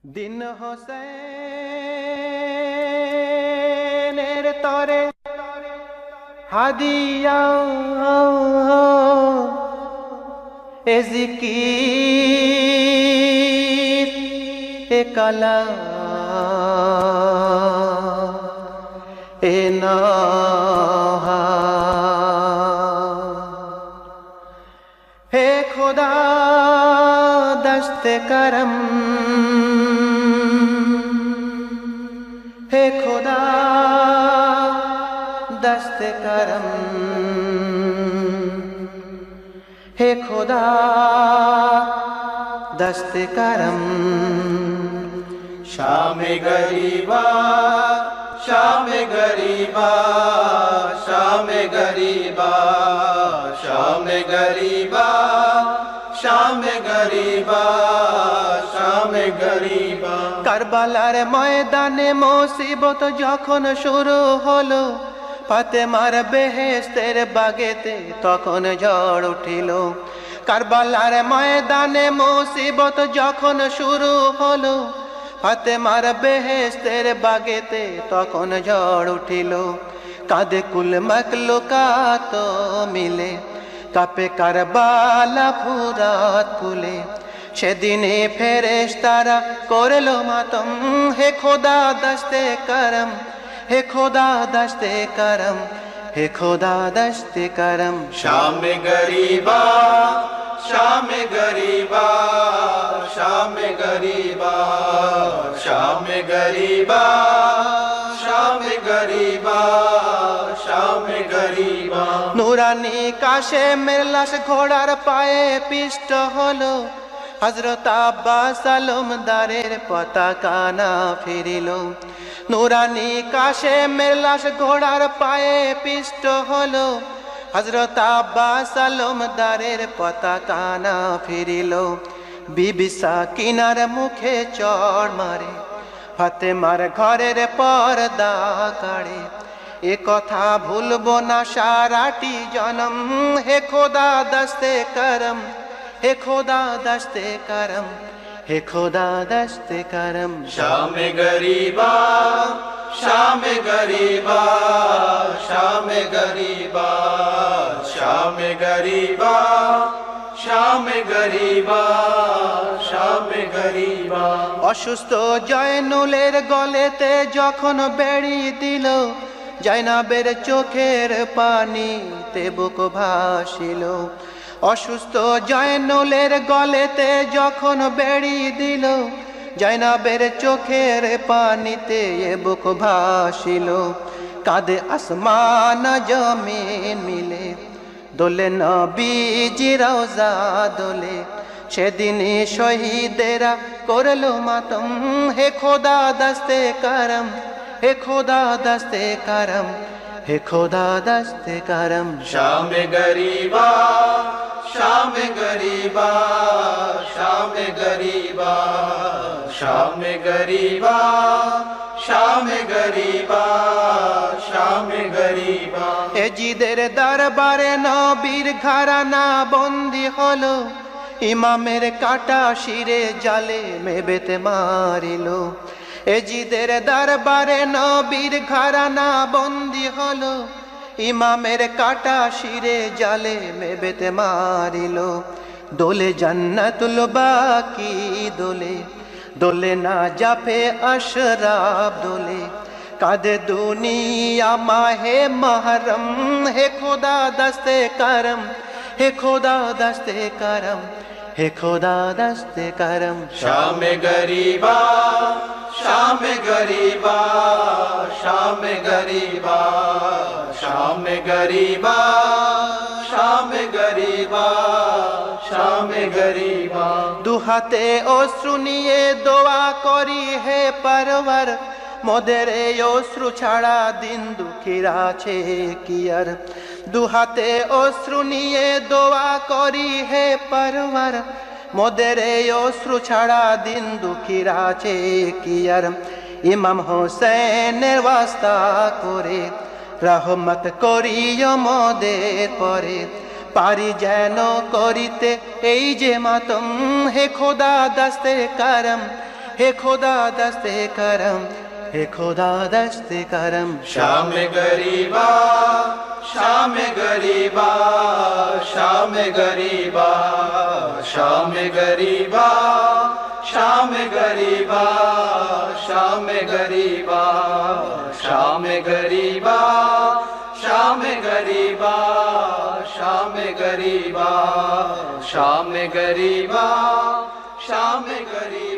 দিন হোসেনের তরে হাদিয়া এজিকির এ কালা এ নহা হে খোদা দস্তে করম हे खुदा दस्ते करम हे खुदा दस्ते करम शाम गरीबा शाम गरीबा शाम गरीबा शाम गरीबा शाम गरीबा शाम गरीबा কারবালার ময়দানে মুসিবত যখন শুরু হলো ফাতেমার বেহেশতের বাগেতে তখন ঝড় উঠিল কারবালার ময়দানে মুসিবত যখন শুরু হলো ফাতেমার বেহেশতের বাগেতে তখন ঝড় উঠিল কাঁদে কুল মখলুকাত মিলে কাঁপে কারবালা ফুরাত ফুলে সেদিনে ফেরেশতারা করলো মাতম হে খোদা দস্তে করম হে খোদা দস্তে করম হে খোদা দস্তে করম शाम गरीबा शाम गरीबा शाम गरीबा शाम गरीबा शाम गरीबा शाम गरीबा নুরানি কাশেমের লাশ ঘোড়ার পায়ে পিষ্ট হলো হযরত আব্বাস আলমদারের পতাকা না ফিরিল নুরানি কাশেমের লাশ ঘোড়ার পায়ে পিষ্ট হলো হযরত আব্বাস আলমদারের পতাকা না ফিরিল বিবি সাকিনার মুখে চড় মারে ফাতেমার ঘরের পর্দা কাড়ে এ কথা ভুলবো না সারাটি জনম হে খোদা দস্তে করম हे खुदा दस्ते करम हे खुदा दस्ते करम शाम गरीबा शाम गरीबा शाम गरीबा शाम गरीबा शाम गरीबा शाम गरीबा অসুস্থ জয়নুলের গলেতে যখন বেড়ি দিল জয়নাবের চোখের পানিতে বুক ভাসিল অসুস্থ জয়নুলের গলেতে যখন বেড়ি দিল জয়নাবের চোখের পানিতে বুক ভাসিল কাঁদে আসমান জমিন মিলে দোলে নবীজি রওজা দোলে সেদিনে শহীদেরা করলো মাতম হে খোদা দস্তে করম হে খোদা দস্তে করম हे खुदा दस्ते करम शाम गरीबा शाम गरीबा शाम गरीबा शाम गरीबा शाम गरीबा शाम गरीबा এজিদের দরবারে নবীর ঘরানা বন্দী হলো ইমামের কাটা শিরে জালে মেবেতে মারিলো এজিদের দরবারে নবীর ঘরানা বন্দী হলো ইমামের কাটা শিরে জালে মেবেতে মারিলো দোলে জান্নাতুল বাকি দোলে দোলে না জাফে আশরাফ দোলে কাঁদে দুনিয়া মাহে মহরম হে খোদা দস্তে করম হে খোদা দস্তে করম हे खुदा दस्ते करम शाम गरीबा शाम गरीबा शाम गरीबा शाम गरीबा शाम गरीबा शाम गरीबा দুহাতে অশ্রু নিয়ে দোয়া করি হে পরওয়ার মোদের এই অশ্রু ছাড়া দিন দুঃখীর আছে কি আর দুহাতে অশ্রু নিয়ে দোয়া করি হে পরওয়ার মোদের এই অশ্রু ছাড়া দিন দুঃখীর আছে কি আর ইমাম হোসেনের ওয়াস্তা করে রহমত করিও মোদের পরে পারি যেন করিতে এই যে মাতম হে খোদা দস্তে করম हे खुदा दस्ते करम, हे खुदा दस्ते करम। शाम गरीबा, शाम गरीबा, शाम गरीबा, शाम गरीबा, शाम गरीबा, शाम गरीबा, शाम गरीबा, शाम गरीबा, शाम गरीबा, शाम गरीबा, शाम गरीबा।